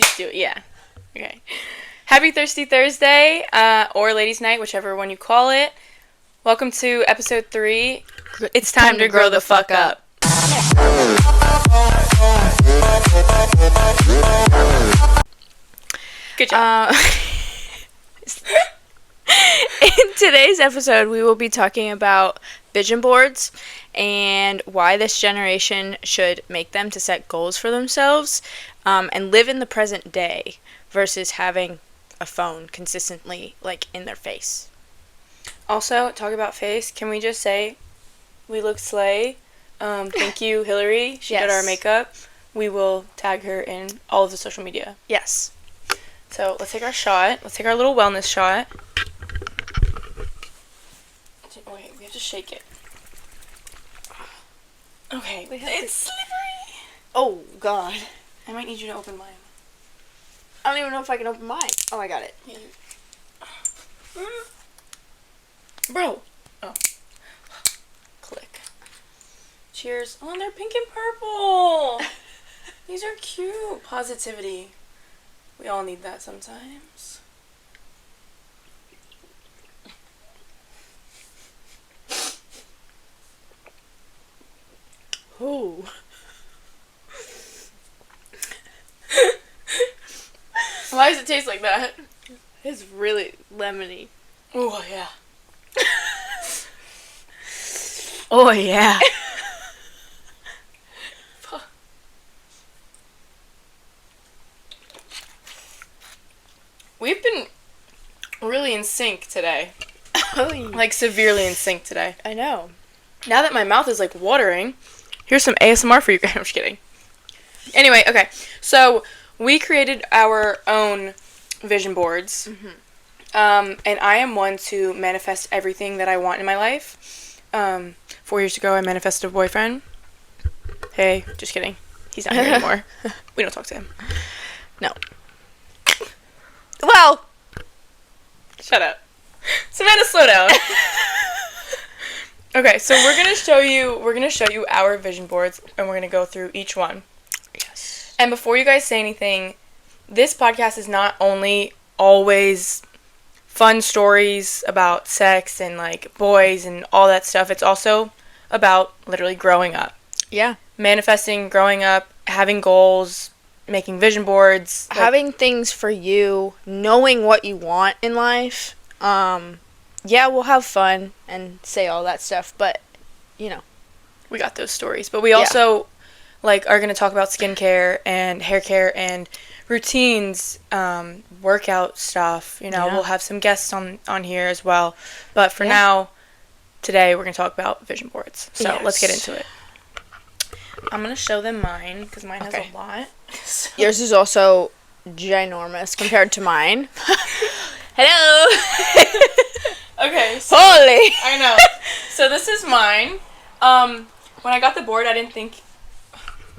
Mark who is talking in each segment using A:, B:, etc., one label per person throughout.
A: Just do it, yeah. Okay. Happy Thirsty Thursday, or Ladies' Night, whichever one you call it. Welcome to episode 3. It's time to grow the fuck up. Good job.
B: In today's episode, we will be talking about vision boards and why this generation should make them to set goals for themselves and live in the present day versus having a phone consistently in their face.
A: Also, talk about face. Can we just say we look slay? Thank you, Hillary. She did our makeup. We will tag her in all of the social media.
B: Yes.
A: So let's take our shot. Let's take our little wellness shot. Wait, we have to shake it. Okay, it's slippery.
B: Oh, God.
A: I might need you to open mine.
B: I don't even know if I can open mine. Oh, I got it.
A: Bro. Oh. Click. Cheers. Oh, and they're pink and purple. These are cute. Positivity. We all need that sometimes.
B: Ooh.
A: Why does it taste like that?
B: It's really lemony.
A: Oh, yeah.
B: Oh, yeah.
A: We've been really in sync today.
B: Oh,
A: Like, severely in sync today.
B: I know.
A: Now that my mouth is, watering, here's some ASMR for you guys. I'm just kidding. Anyway, okay. So, we created our own vision boards.
B: Mm-hmm.
A: And I am one to manifest everything that I want in my life. 4 years ago, I manifested a boyfriend. Hey, just kidding. He's not here anymore. We don't talk to him.
B: No. Well,
A: shut up. Savannah, slow down. Okay, so we're gonna show you our vision boards, and we're gonna go through each one.
B: Yes.
A: And before you guys say anything, this podcast is not only always fun stories about sex and boys and all that stuff. It's also about literally growing up.
B: Yeah.
A: Manifesting, growing up, having goals, making vision boards.
B: Having things for you, knowing what you want in life. Yeah, we'll have fun and say all that stuff, but,
A: we got those stories. But we also, are going to talk about skincare and hair care and routines, workout stuff. We'll have some guests on here as well. But for now, today, we're going to talk about vision boards. So let's get into it. I'm going to show them mine, because mine has a lot. So.
B: Yours is also ginormous compared to mine. Hello!
A: Okay. So
B: Holy!
A: I know. So this is mine. When I got the board, I didn't think...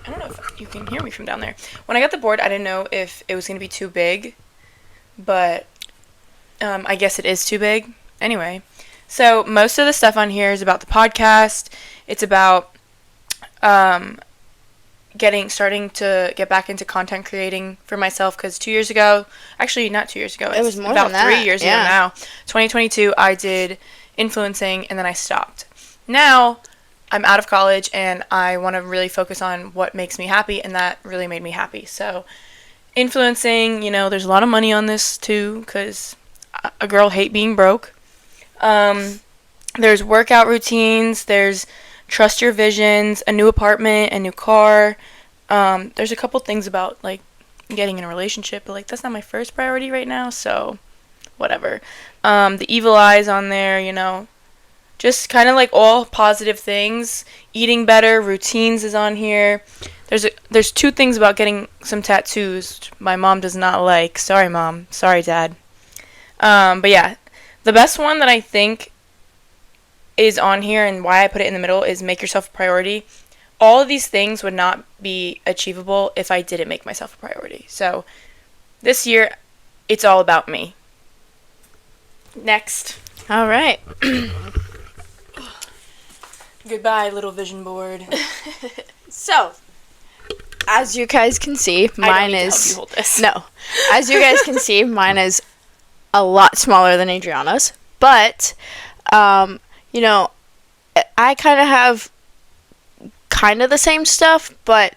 A: I don't know if you can hear me from down there. When I got the board, I didn't know if it was going to be too big. But I guess it is too big. Anyway. So most of the stuff on here is about the podcast. It's about... starting to get back into content creating for myself, because 2 years ago, actually not 2 years ago,
B: it was more
A: about
B: than that.
A: 3 years ago now, 2022, I did influencing, and then I stopped. Now, I'm out of college, and I want to really focus on what makes me happy, and that really made me happy. So, influencing, there's a lot of money on this, too, because a girl hate being broke. There's workout routines, there's trust your visions, a new apartment, a new car. There's a couple things about, getting in a relationship, but, that's not my first priority right now, so whatever. The evil eyes on there, just kind of, all positive things. Eating better, routines is on here. There's 2 things about getting some tattoos my mom does not like. Sorry, Mom. Sorry, Dad. But, yeah, the best one that I think is on here, and why I put it in the middle, is make yourself a priority. All of these things would not be achievable if I didn't make myself a priority. So this year, it's all about me. Next.
B: All right.
A: Goodbye, little vision board.
B: So, As you guys can see, mine is
A: hold this.
B: no. As you guys can see, mine is a lot smaller than Adriana's. But, you know, I kind of have kind of the same stuff, but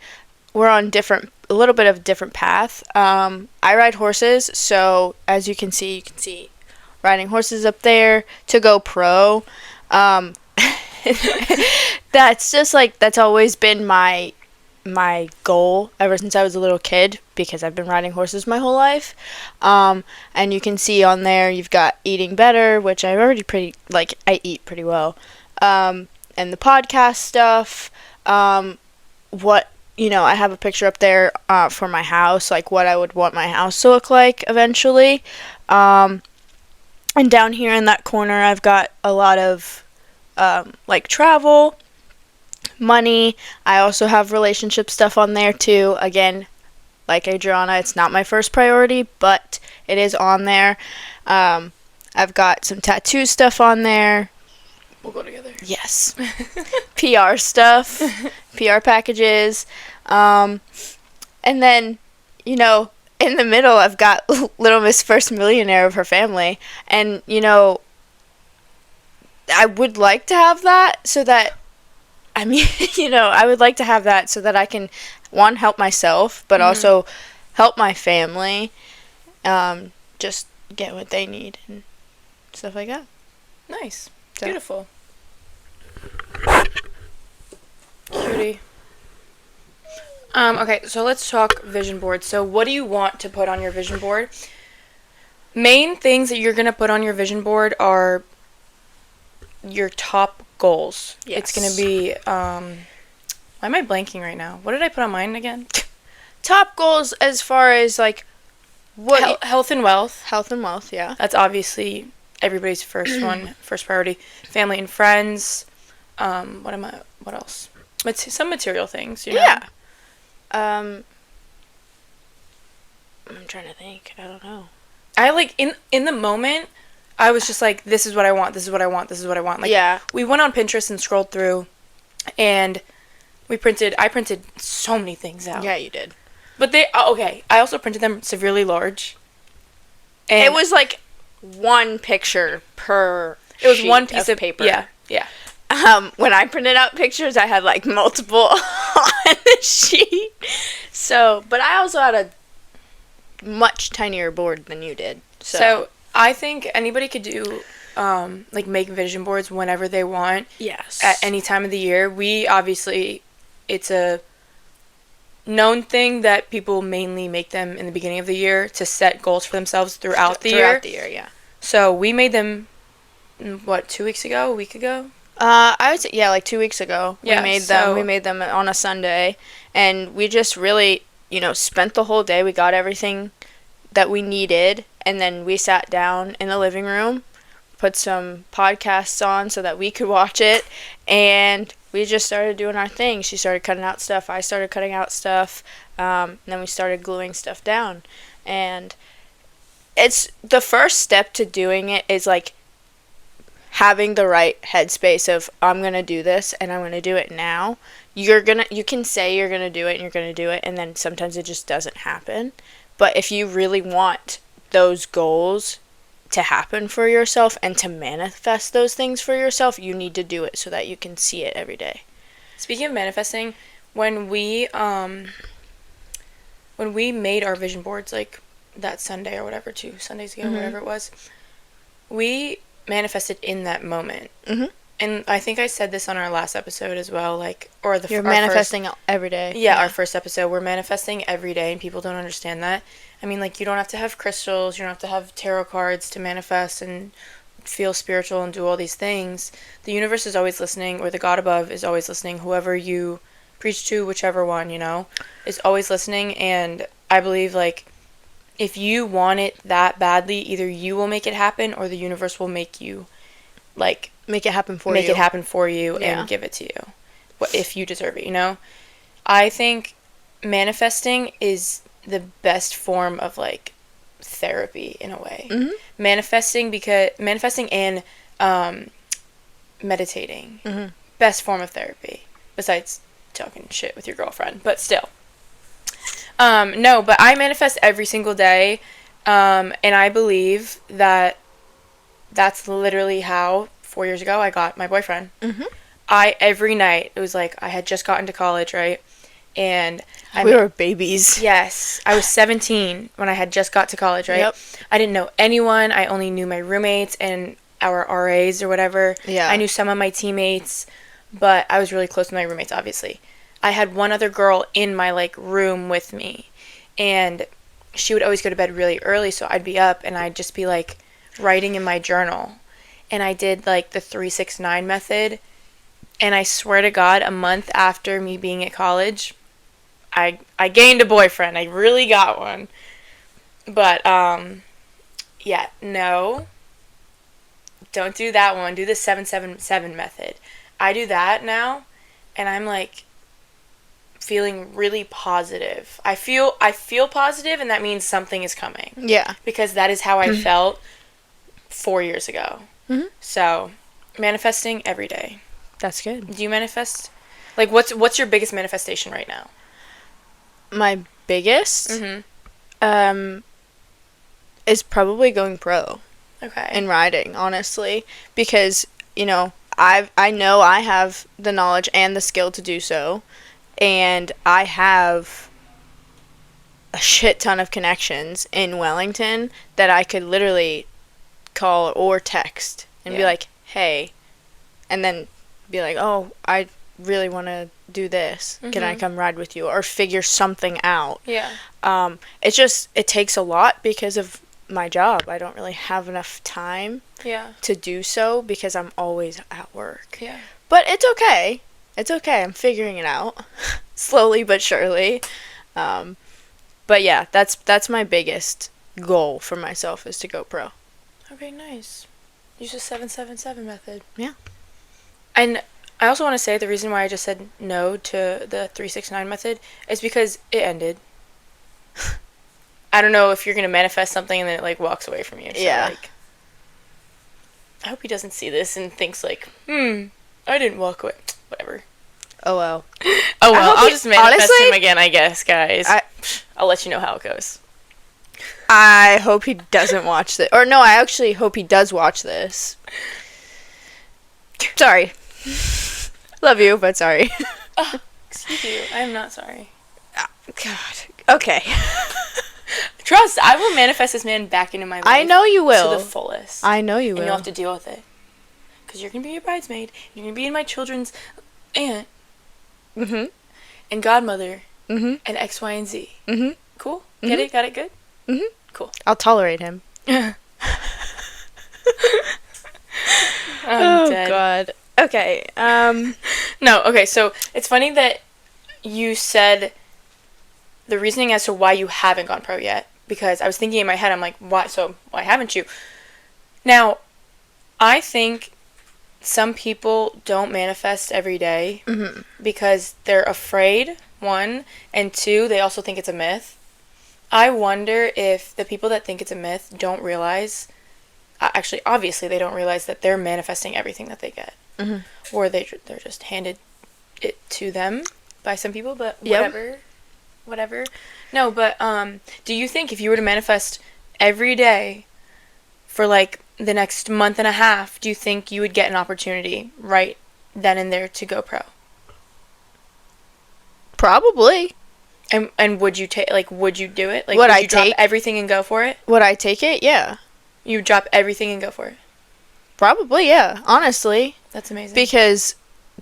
B: we're on a little bit of a different path. I ride horses, so as you can see riding horses up there to go pro. That's just like, that's always been my goal ever since I was a little kid, because I've been riding horses my whole life. And you can see on there you've got eating better, which I already I eat pretty well. And the podcast stuff. What, I have a picture up there for my house, like what I would want my house to look like eventually. And down here in that corner, I've got a lot of like travel, money. I also have relationship stuff on there too. Again, like Adriana, it's not my first priority, but it is on there. I've got some tattoo stuff on there.
A: We'll go together.
B: Yes. PR stuff, PR packages. And then, in the middle, I've got Little Miss First Millionaire of her family. And, I would like to have that so that, I would like to have that so that I can, one, help myself, but also help my family, just get what they need and stuff like that.
A: Nice. So. Beautiful. Cutie. Okay, so let's talk vision board. So what do you want to put on your vision board? Main things that you're going to put on your vision board are your top goals.
B: Yes.
A: It's going to be, why am I blanking right now? What did I put on mine again?
B: Top goals as far as, like, what...
A: Health and wealth.
B: Health and wealth, yeah.
A: That's obviously everybody's first one, first priority. Family and friends. What else? Some material things,
B: Yeah. I'm trying to think. I don't know.
A: I, like, in the moment, I was just like, this is what I want, this is what I want, this is what I want. Like,
B: yeah.
A: We went on Pinterest and scrolled through, and I printed so many things out.
B: Yeah, you did.
A: But I also printed them severely large. And
B: it was, like, one picture per
A: It was one piece of
B: paper.
A: Yeah, yeah.
B: When I printed out pictures, I had, like, multiple on the sheet. So, but I also had a much tinier board than you did.
A: So I think anybody could do, like, make vision boards whenever they want.
B: Yes.
A: At any time of the year. It's a known thing that people mainly make them in the beginning of the year to set goals for themselves throughout the year.
B: Throughout the year, yeah.
A: So we made them, 2 weeks ago? A week ago?
B: I would say, yeah, like 2 weeks ago.
A: Yeah,
B: We made them on a Sunday, and we just really, spent the whole day. We got everything that we needed, and then we sat down in the living room, put some podcasts on so that we could watch it, and we just started doing our thing. She started cutting out stuff. I started cutting out stuff. And then we started gluing stuff down. And it's the first step to doing it is, like, having the right headspace of, I'm going to do this, and I'm going to do it now. You can say you're going to do it, and you're going to do it, and then sometimes it just doesn't happen. But if you really want those goals to happen for yourself and to manifest those things for yourself, you need to do it so that you can see it every day.
A: Speaking of manifesting, when we made our vision boards, like, that Sunday or whatever, 2 Sundays ago, whatever it was, we manifested in that moment. Mm-hmm. And I think I said this on our last episode as well, like, or
B: You're manifesting every day.
A: Yeah, our first episode. We're manifesting every day, and people don't understand that. I mean, like, you don't have to have crystals, you don't have to have tarot cards to manifest and feel spiritual and do all these things. The universe is always listening, or the God above is always listening. Whoever you preach to, whichever one, is always listening. And I believe, like, if you want it that badly, either you will make it happen, or the universe will make you, like,
B: make it happen for
A: you and give it to you, if you deserve it. I think manifesting is the best form of, like, therapy in a way. Mm-hmm. Manifesting and meditating, best form of therapy besides talking shit with your girlfriend, but still. No, but I manifest every single day. And I believe that that's literally how 4 years ago I got my boyfriend.
B: Mhm.
A: Every night, it was like I had just gotten to college, right? And
B: We were babies.
A: yes, I was 17 when I had just got to college, right?
B: Yep.
A: I didn't know anyone. I only knew my roommates and our RAs or whatever.
B: Yeah.
A: I knew some of my teammates, but I was really close to my roommates, obviously. I had one other girl in my like room with me, and she would always go to bed really early, so I'd be up and I'd just be like writing in my journal. And I did like the 369 method, and I swear to God, a month after me being at college, I gained a boyfriend. I really got one. But yeah, no. Don't do that one. Do the 777 method. I do that now, and I'm like feeling really positive. I feel positive, and that means something is coming.
B: Yeah.
A: Because that is how I felt 4 years ago.
B: Mhm.
A: So, manifesting every day.
B: That's good.
A: Do you manifest? Like, what's your biggest manifestation right now?
B: My biggest
A: Mm-hmm.
B: is probably going pro
A: Okay.
B: in riding, honestly, because I know I have the knowledge and the skill to do so, and I have a shit ton of connections in Wellington that I could literally call or text and be
A: Yeah.
B: like, hey, and then be like, oh, I really want to do this. Can I
A: Mhm.
B: come ride with you? Or figure something out.
A: Yeah.
B: It takes a lot because of my job. I don't really have enough time
A: Yeah.
B: to do so because I'm always at work.
A: Yeah.
B: But it's okay. It's okay. I'm figuring it out slowly but surely. But yeah, that's my biggest goal for myself is to go pro.
A: Okay, nice. Use the 777 method.
B: Yeah.
A: And I also want to say the reason why I just said no to the 369 method is because it ended. I don't know if you're going to manifest something and then it like walks away from you. So,
B: Yeah.
A: like, I hope he doesn't see this and thinks like, I didn't walk away. Whatever.
B: Oh well.
A: Oh well, I'll just manifest
B: honestly,
A: him again, I guess, guys. I'll let you know how it goes.
B: I hope he doesn't watch this. Or no, I actually hope he does watch this. Sorry. Love you, but sorry.
A: Excuse you. I am not sorry.
B: God. Okay.
A: Trust, I will manifest this man back into my life.
B: I know you will.
A: To the fullest.
B: I know you will.
A: And you'll have to deal with it. Because you're going to be your bridesmaid. You're going to be my children's aunt.
B: Mhm.
A: And godmother.
B: Mhm.
A: And X, Y, and Z.
B: Mhm.
A: Cool?
B: Mhm.
A: Get it? Got it good?
B: Mhm.
A: Cool.
B: I'll tolerate him.
A: I'm
B: Oh
A: dead.
B: God. Okay.
A: No, okay, so it's funny that you said the reasoning as to why you haven't gone pro yet, because I was thinking in my head, I'm like, why haven't you? Now, I think some people don't manifest every day because they're afraid, one, and two, they also think it's a myth. I wonder if the people that think it's a myth don't realize, actually, obviously, they don't realize that they're manifesting everything that they get. Or they're just handed it to them by some people, but whatever. No, but do you think if you were to manifest every day for like the next month and a half, do you think you would get an opportunity right then and there to go pro?
B: Probably.
A: And would you would you do it? Like,
B: Would
A: would
B: I
A: you drop
B: take-
A: everything and go for it?
B: Would I take it? Yeah.
A: You would drop everything and go for it.
B: Probably, yeah. Honestly.
A: That's amazing.
B: Because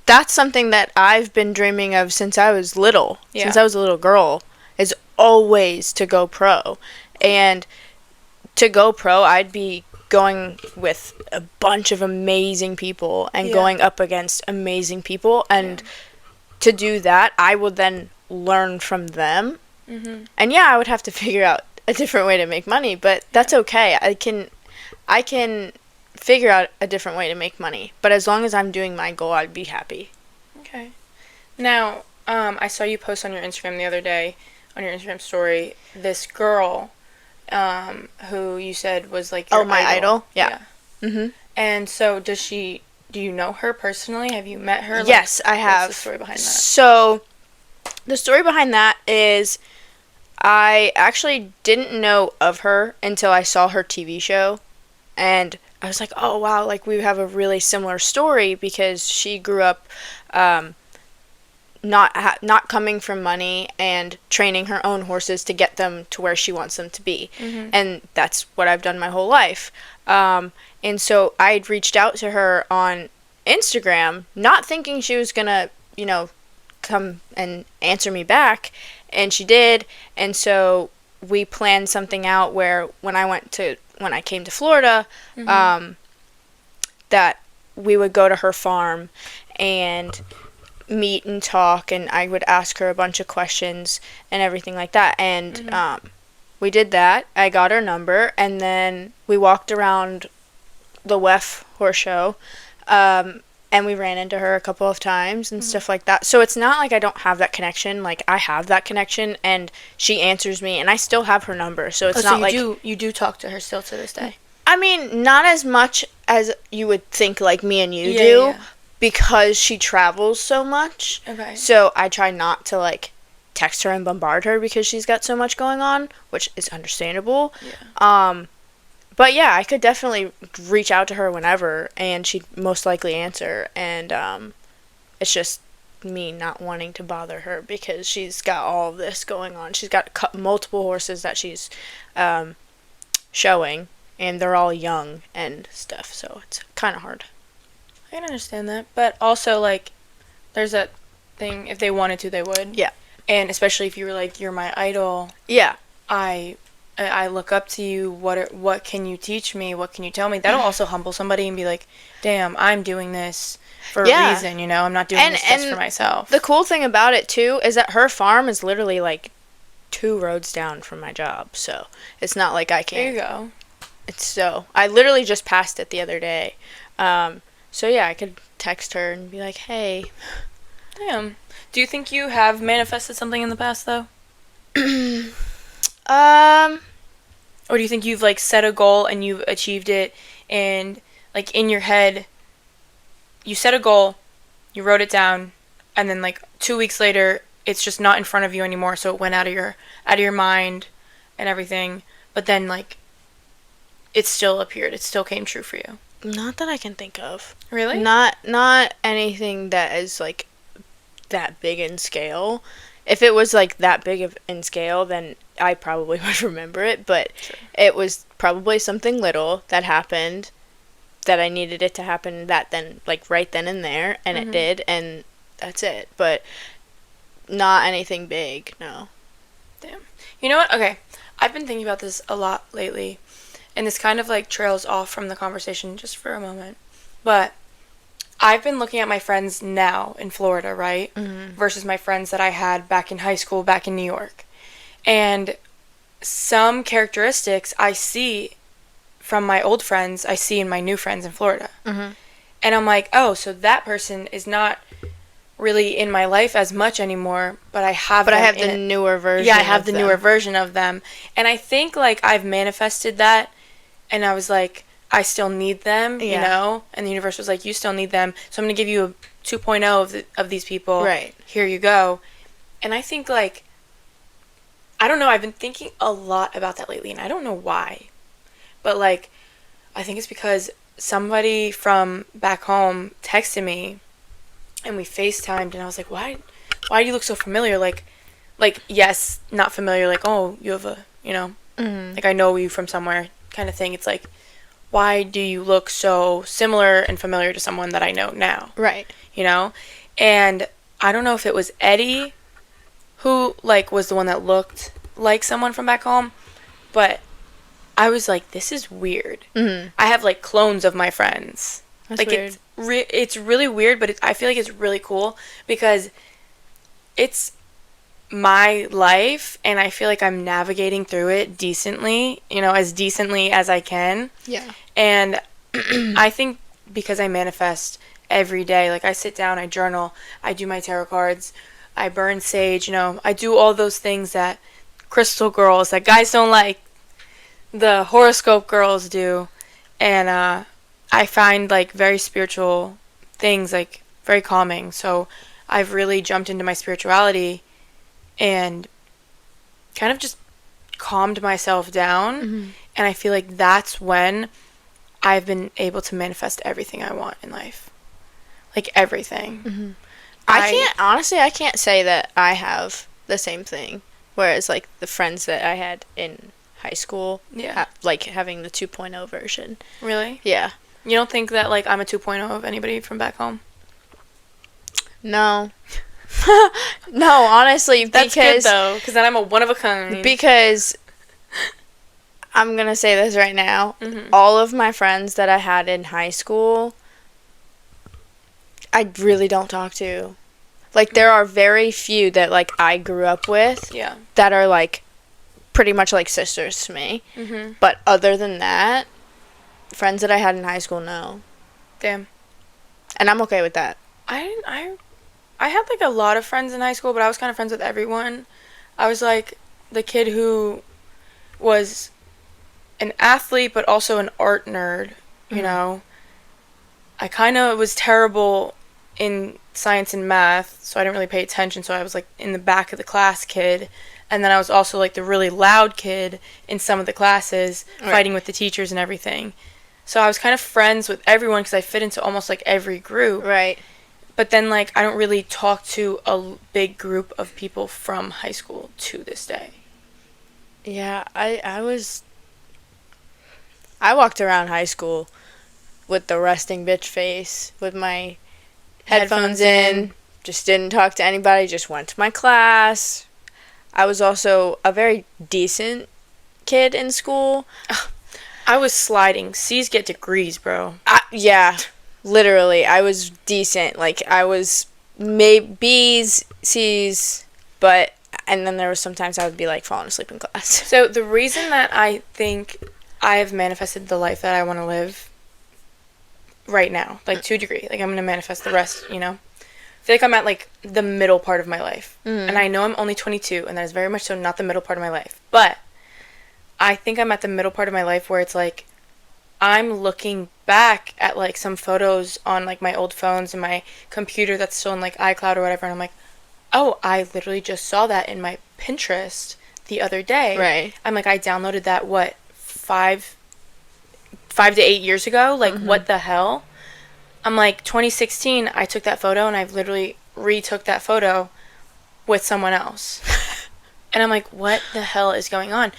B: that's something that I've been dreaming of since I was little.
A: Yeah.
B: Since I was a little girl. Is always to go pro. And to go pro, I'd be going with a bunch of amazing people and
A: Yeah.
B: going up against amazing people. And to do that, I would then learn from them. And yeah, I would have to figure out a different way to make money, but that's okay. I can figure out a different way to make money. But as long as I'm doing my goal, I'd be happy.
A: Okay. Now, I saw you post on your Instagram the other day, on your Instagram story, this girl, who you said was like your
B: my idol? Yeah.
A: And so do you know her personally? Have you met her?
B: Yes, I have.
A: What's the story behind that?
B: So, the story behind that is I actually didn't know of her until I saw her TV show, and I was like, oh wow, like we have a really similar story because she grew up um, not coming from money and training her own horses to get them to where she wants them to be, and that's what I've done my whole life. And so I'd reached out to her on Instagram, not thinking she was gonna, come and answer me back, and she did. And so we planned something out where when I came to Florida, that we would go to her farm and meet and talk, and I would ask her a bunch of questions and everything like that. And we did that. I got her number, and then we walked around the WEF horse show, and we ran into her a couple of times and stuff like that. So it's not like I don't have that connection. Like, I have that connection, and she answers me, and I still have her number. So it's not like
A: you do talk to her still to this day.
B: I mean, not as much as you would think, like me and you do,
A: Yeah.
B: because she travels so much.
A: Okay.
B: So I try not to, like, text her and bombard her because she's got so much going on, which is understandable.
A: Yeah.
B: But yeah, I could definitely reach out to her whenever, and she'd most likely answer. And it's just me not wanting to bother her because she's got all of this going on. She's got multiple horses that she's showing, and they're all young and stuff, so it's kind of hard.
A: I can understand that, but also, like, there's that thing, if they wanted to, they would.
B: Yeah.
A: And especially if you were like, you're my idol.
B: Yeah.
A: I look up to you. What can you teach me? What can you tell me? That'll also humble somebody and be like, damn, I'm doing this for a reason, I'm not doing this just for myself.
B: The cool thing about it too is that her farm is literally like 2 roads down from my job, so it's not like I can't.
A: There you go.
B: I literally just passed it the other day. So yeah, I could text her and be like, hey.
A: Damn. Do you think you have manifested something in the past, though? Or do you think you've, like, set a goal and you've achieved it, and, like, in your head, you set a goal, you wrote it down, and then, like, 2 weeks later, it's just not in front of you anymore, so it went out of your mind and everything, but then, like, it still appeared. It still came true for you.
B: Not that I can think of.
A: Really?
B: Not anything that is, like, that big in scale. If it was, like, that big in scale, then I probably would remember it, but It was probably something little that happened that I needed it to happen right then and there, and it did, and that's it. But not anything big, no.
A: Damn. You know what? Okay. I've been thinking about this a lot lately, and this kind of, like, trails off from the conversation just for a moment. But I've been looking at my friends now in Florida, right? Versus my friends that I had back in high school, back in New York. And some characteristics I see from my old friends, I see in my new friends in Florida. And I'm like, oh, so that person is not really in my life as much anymore, but I have
B: the newer version.
A: Yeah, I have the newer version of them. And I think, like, I've manifested that, and I was like, I still need them, and the universe was like, you still need them, so I'm going to give you a 2.0 of these people.
B: Right.
A: Here you go. And I think, like, I don't know, I've been thinking a lot about that lately, and I don't know why. But, like, I think it's because somebody from back home texted me, and we FaceTimed, and I was like, why do you look so familiar? Like, yes, not familiar, like, oh, you have a, like, I know you from somewhere kind of thing. It's like, why do you look so similar and familiar to someone that I know now?
B: Right.
A: And I don't know if it was Eddie who, like, was the one that looked like someone from back home, but I was like, this is weird. I have, like, clones of my friends.
B: That's
A: like,
B: weird.
A: It's really weird, but I feel like it's really cool because it's my life, and I feel like I'm navigating through it decently, as decently as I can.
B: Yeah.
A: And I think because I manifest every day, like, I sit down, I journal, I do my tarot cards, I burn sage, I do all those things that crystal girls, that guys don't like, the horoscope girls do. And I find, like, very spiritual things, like, very calming. So I've really jumped into my spirituality, and kind of just calmed myself down.
B: Mm-hmm.
A: And I feel like that's when I've been able to manifest everything I want in life. Like everything.
B: Mm-hmm. I can't say that I have the same thing. Whereas, like, the friends that I had in high school,
A: Yeah.
B: like, having the 2.0 version.
A: Really?
B: Yeah.
A: You don't think that, like, I'm a 2.0 of anybody from back home?
B: No. No, honestly,
A: That's good, though, because then I'm a one of a kind.
B: Because I'm going to say this right now.
A: Mm-hmm.
B: All of my friends that I had in high school, I really don't talk to. Like, there are very few that, like, I grew up with
A: Yeah.
B: that are, like, pretty much like sisters to me.
A: Mm-hmm.
B: But other than that, friends that I had in high school, no.
A: Damn.
B: And I'm okay with that.
A: I had, like, a lot of friends in high school, but I was kind of friends with everyone. I was, like, the kid who was an athlete, but also an art nerd, you know? I kind of was terrible in science and math, so I didn't really pay attention, so I was, like, in the back of the class kid. And then I was also, like, the really loud kid in some of the classes, fighting with the teachers and everything. So I was kind of friends with everyone because I fit into almost, like, every group.
B: Right.
A: But then, like, I don't really talk to a big group of people from high school to this day.
B: Yeah, I walked around high school with the resting bitch face, with my headphones in, just didn't talk to anybody, just went to my class. I was also a very decent kid in school.
A: I was sliding. C's get degrees, bro.
B: Yeah, literally. I was decent. Like, I was B's, C's, but, and then there was sometimes I would be, like, falling asleep in class.
A: So the reason that I think I have manifested the life that I want to live right now, like, to a degree, like, I'm going to manifest the rest, you know? I feel like I'm at, like, the middle part of my life. And I know I'm only 22, and that is very much so not the middle part of my life. But I think I'm at the middle part of my life where it's, like, I'm looking back at, like, some photos on, like, my old phones and my computer that's still in, like, iCloud or whatever, and I'm like, oh, I literally just saw that in my Pinterest the other day.
B: Right.
A: I'm like, I downloaded that, what, 5 to 8 years ago? Like, what the hell? I'm like, 2016, I took that photo, and I've literally retook that photo with someone else. And I'm like, what the hell is going on?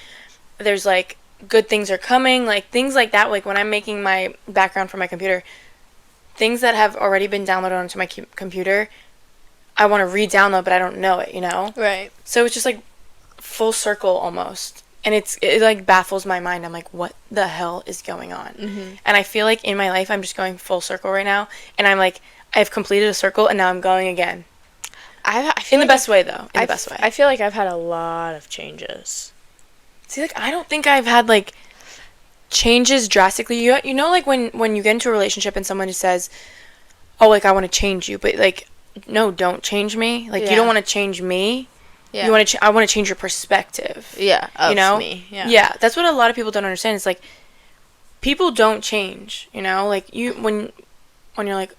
A: There's, like, good things are coming, like, things like that. Like, when I'm making my background for my computer, things that have already been downloaded onto my computer, I want to re-download, but I don't know it, you know?
B: Right.
A: So it's just, like, full circle almost. And it like, baffles my mind. I'm like, what the hell is going on?
B: Mm-hmm.
A: And I feel like in my life, I'm just going full circle right now. And I'm like, I've completed a circle, and now I'm going again.
B: I feel
A: In the best way, though. In the best way.
B: I feel like I've had a lot of changes.
A: See, like, I don't think I've had, like, changes drastically. You know, like, when you get into a relationship and someone just says, oh, like, I want to change you. But, like, no, don't change me. Like, you don't want to change me.
B: Yeah.
A: You want to? I want to change your perspective.
B: Yeah. Of
A: you know?
B: Me. Yeah.
A: Yeah. That's what a lot of people don't understand. It's like, people don't change. You know, like, you when you're like,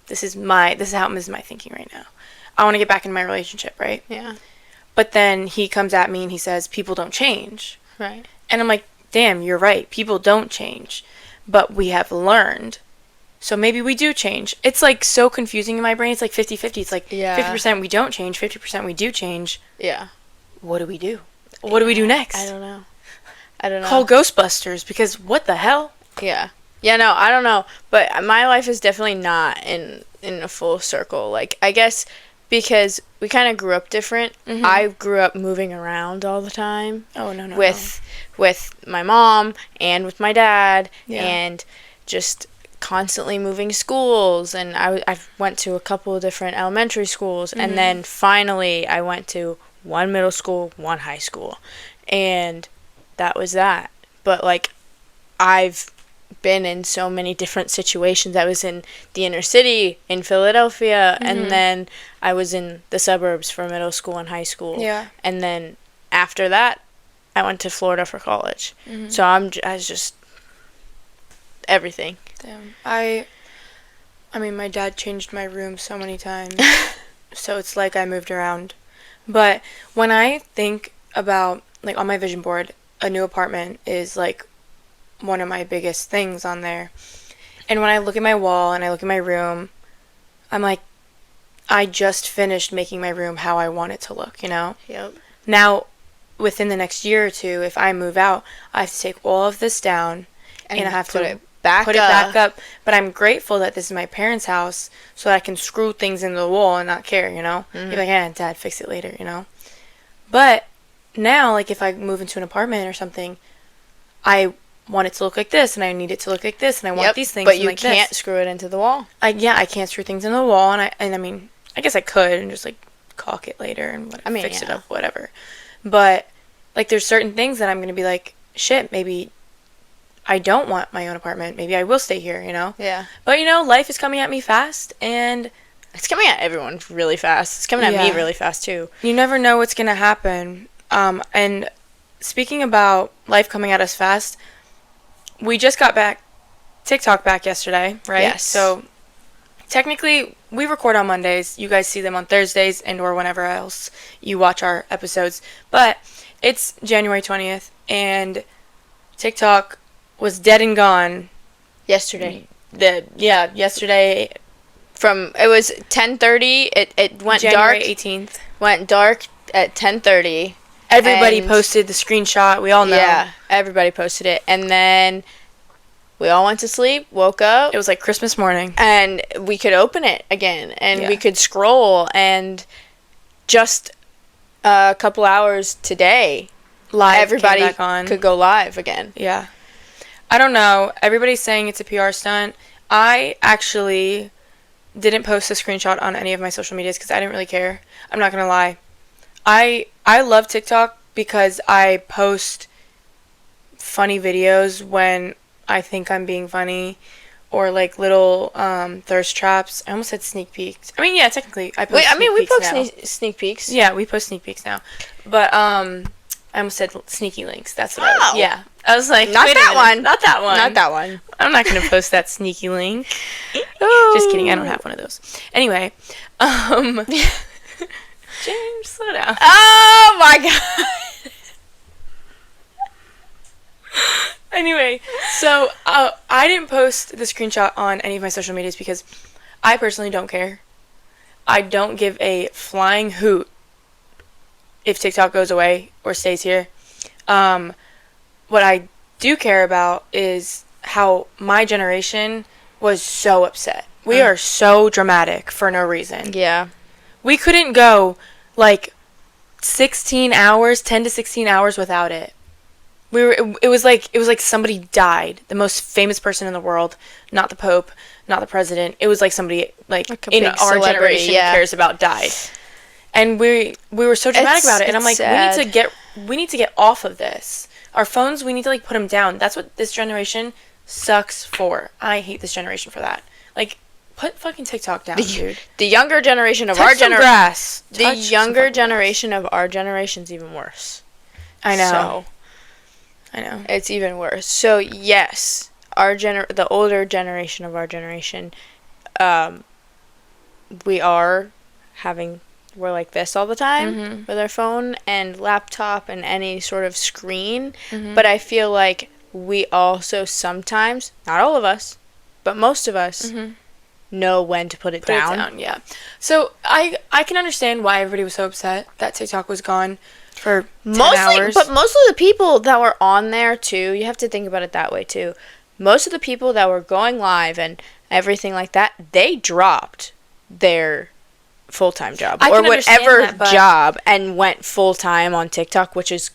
A: this is my thinking right now. I want to get back in my relationship, right?
B: Yeah.
A: But then he comes at me and he says, people don't change.
B: Right.
A: And I'm like, damn, you're right. People don't change. But we have learned. So maybe we do change. It's, like, so confusing in my brain. It's like 50-50. It's like 50% we don't change, 50% we do change.
B: Yeah.
A: What do we do? What do we do next?
B: I don't know.
A: Call Ghostbusters, because what the hell?
B: Yeah. Yeah, no, I don't know. But my life is definitely not in a full circle. Like, I guess because we kind of grew up different.
A: Mm-hmm.
B: I grew up moving around all the time.
A: Oh, no.
B: With my mom and with my dad.
A: Yeah.
B: And just constantly moving schools, and I went to a couple of different elementary schools, and then finally I went to one middle school, one high school, and that was that. But, like, I've been in so many different situations. I was in the inner city in Philadelphia, and then I was in the suburbs for middle school and high school.
A: Yeah.
B: And then after that, I went to Florida for college. So I was just everything.
A: Damn. I mean, my dad changed my room so many times. So it's like I moved around. But when I think about, like, on my vision board, a new apartment is, like, one of my biggest things on there. And when I look at my wall and I look at my room, I'm like, I just finished making my room how I want it to look, you know?
B: Yep.
A: Now, within the next year or two, if I move out, I have to take all of this down and I have to put it back up. But I'm grateful that this is my parents' house so that I can screw things into the wall and not care, you know?
B: Mm-hmm.
A: Be like, Dad, fix it later, you know? But now, like, if I move into an apartment or something, I want it to look like this, and I need it to look like this, and I want these things
B: but you
A: like
B: can't
A: this.
B: screw it into the wall.
A: I can't screw things into the wall, and I mean, I guess I could and just, like, caulk it later and fix it up, whatever. But, like, there's certain things that I'm going to be like, shit, maybe I don't want my own apartment. Maybe I will stay here, you know?
B: Yeah.
A: But, you know, life is coming at me fast, and
B: it's coming at everyone really fast. It's coming at me really fast, too.
A: You never know what's going to happen. And speaking about life coming at us fast, we just got TikTok back yesterday, right?
B: Yes.
A: So, technically, we record on Mondays. You guys see them on Thursdays and or whenever else you watch our episodes. But it's January 20th, and TikTok was dead and gone.
B: Yesterday.
A: Yesterday.
B: It was 10:30. It went
A: January
B: dark.
A: 18th.
B: Went dark at 10:30.
A: Everybody posted the screenshot. We all know.
B: Yeah, everybody posted it. And then we all went to sleep, woke up.
A: It was like Christmas morning.
B: And we could open it again. And we could scroll. And just a couple hours today, everybody could go live again.
A: Yeah. I don't know. Everybody's saying it's a PR stunt. I actually didn't post a screenshot on any of my social medias because I didn't really care. I'm not going to lie. I love TikTok because I post funny videos when I think I'm being funny, or like little thirst traps. I almost said sneak peeks. I mean, yeah, technically I post
B: we post sneak peeks.
A: Yeah, we post sneak peeks now. But I almost said sneaky links. That's what I was. Yeah. I was like,
B: not that one.
A: Not that one.
B: Not that one.
A: I'm not going to post that sneaky link. Just kidding. I don't have one of those. Anyway, James, slow down.
B: Oh my god.
A: Anyway, so I didn't post the screenshot on any of my social medias because I personally don't care. I don't give a flying hoot if TikTok goes away or stays here. What I do care about is how my generation was so upset. We are so dramatic for no reason.
B: Yeah.
A: We couldn't go like 10 to 16 hours without it. It was like somebody died. The most famous person in the world, not the Pope, not the president. It was like somebody like in our generation cares about died. And we were so dramatic about it. And I'm like, sad. we need to get off of this. Our phones, we need to like put them down. That's what this generation sucks for. I hate this generation for that. Like, put fucking TikTok down, dude.
B: The younger generation of our generation. The younger generation of our generation's even worse.
A: I know. I know.
B: It's even worse. So yes, the older generation of our generation, we're like this all the time with our phone and laptop and any sort of screen. But I feel like we also sometimes, not all of us, but most of us, know when to put it down.
A: Yeah. So I can understand why everybody was so upset that TikTok was gone for 10 hours.
B: But most of the people that were on there too, you have to think about it that way too. Most of the people that were going live and everything like that, they dropped their full-time job or whatever job and went full-time on TikTok, which is,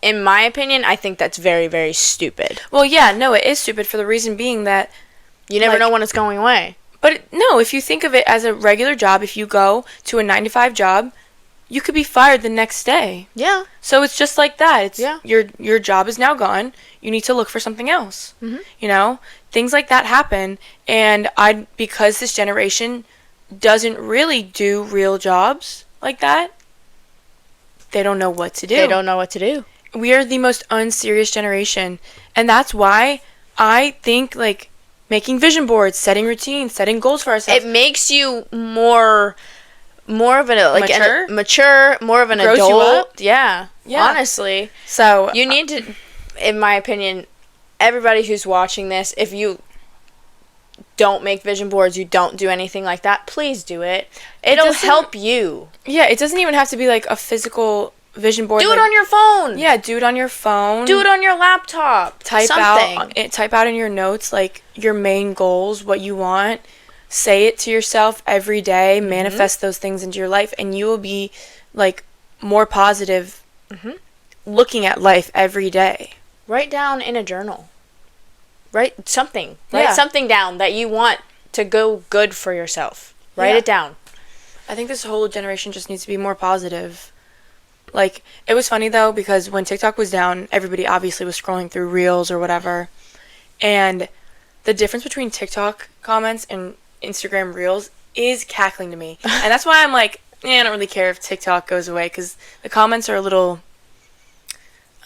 B: in my opinion, I think that's very, very stupid.
A: Well, yeah, no, it is stupid for the reason being that
B: you never know when it's going away.
A: But no, if you think of it as a regular job, if you go to a 9-to-5 job, you could be fired the next day.
B: Yeah.
A: So it's just like that. Your job is now gone. You need to look for something else. You know, things like that happen, and because this generation doesn't really do real jobs like that, they don't know what to do.
B: They don't know what to do.
A: We are the most unserious generation, and that's why I think like making vision boards, setting routines, setting goals for ourselves.
B: It makes you more more of an like
A: Mature?
B: mature, more of an
A: Grows you
B: adult.
A: up?
B: Yeah,
A: Yeah.
B: honestly,
A: So
B: you need to, in my opinion, everybody who's watching this, if you don't make vision boards, you don't do anything like that, please do it. It'll
A: doesn't-
B: help you.
A: yeah, it doesn't even have to be like a physical vision board.
B: Do
A: like,
B: it on your phone.
A: Yeah, do it on your phone.
B: Do it on your laptop.
A: Type
B: Something.
A: type out in your notes like your main goals, what you want. Say it to yourself every day. Manifest those things into your life, and you will be like more positive looking at life every day.
B: Write down in a journal. Write something.
A: Yeah.
B: Write something down that you want to go good for yourself. Write
A: Yeah.
B: it down.
A: I think this whole generation just needs to be more positive. Like, it was funny though, because when TikTok was down, everybody obviously was scrolling through Reels or whatever. And the difference between TikTok comments and Instagram Reels is cackling to me. And that's why I'm like, I don't really care if TikTok goes away, because the comments are a little,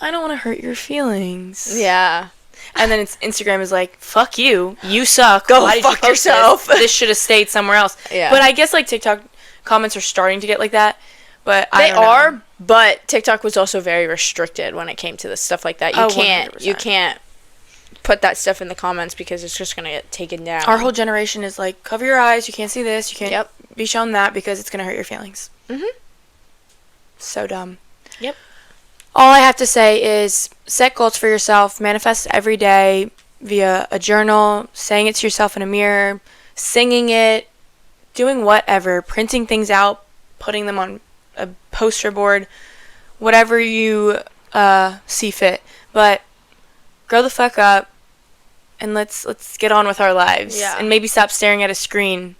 A: I don't want to hurt your feelings.
B: Yeah.
A: And then Instagram is like, fuck you. You suck.
B: Go
A: Why did
B: fuck
A: you post
B: yourself."
A: This should have stayed somewhere else.
B: Yeah.
A: But I guess like TikTok comments are starting to get like that. But
B: They
A: I don't know.
B: are, but TikTok was also very restricted when it came to this stuff like that. You
A: Oh,
B: can't
A: 100%.
B: put that stuff in the comments because it's just gonna get taken down.
A: Our whole generation is like, cover your eyes. You can't see this. You can't
B: Yep.
A: be shown that because it's going to hurt your feelings.
B: Mhm.
A: So dumb.
B: Yep.
A: All I have to say is set goals for yourself. Manifest every day via a journal, saying it to yourself in a mirror, singing it, doing whatever, printing things out, putting them on a poster board, whatever you see fit. But grow the fuck up and let's get on with our lives.
B: Yeah.
A: And maybe stop staring at a screen.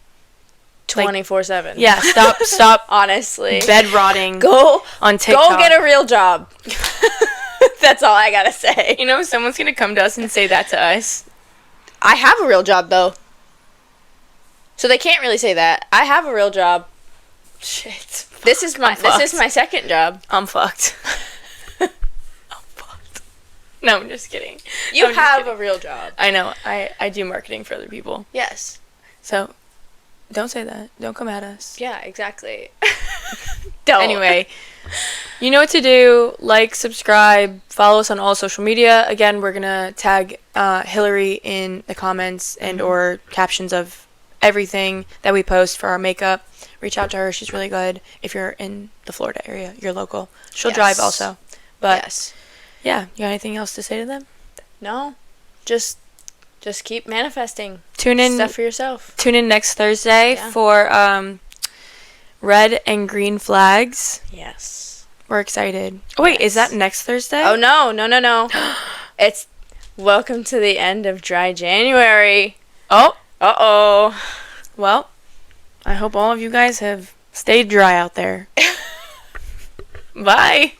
B: 24/7.
A: Yeah, stop
B: Honestly.
A: bed rotting
B: Go
A: on TikTok.
B: Go get a real job. That's all I gotta say.
A: You know, someone's gonna come to us and say that to us.
B: I have a real job though, so they can't really say that. I have a real job.
A: Shit.
B: This is my second job.
A: I'm fucked. I'm fucked. No, I'm just kidding.
B: You
A: I'm just
B: have
A: kidding.
B: a real job.
A: I know. I do marketing for other people.
B: Yes.
A: So, don't say that. Don't come at us.
B: Yeah, exactly. Don't.
A: Anyway, you know what to do. Like, subscribe, follow us on all social media. Again, we're gonna tag Hillary in the comments and or captions of everything that we post for our makeup. Reach out to her. She's really good. If you're in the Florida area, you're local. She'll drive also. But
B: yes.
A: yeah, you got anything else to say to them?
B: No. Just keep manifesting.
A: Tune in
B: Stuff for yourself.
A: Tune in next Thursday
B: Yeah.
A: for red and green flags.
B: Yes.
A: We're excited. Oh wait, is that next Thursday?
B: Oh no. It's welcome to the end of dry January.
A: Oh,
B: Uh-oh.
A: well, I hope all of you guys have stayed dry out there. Bye.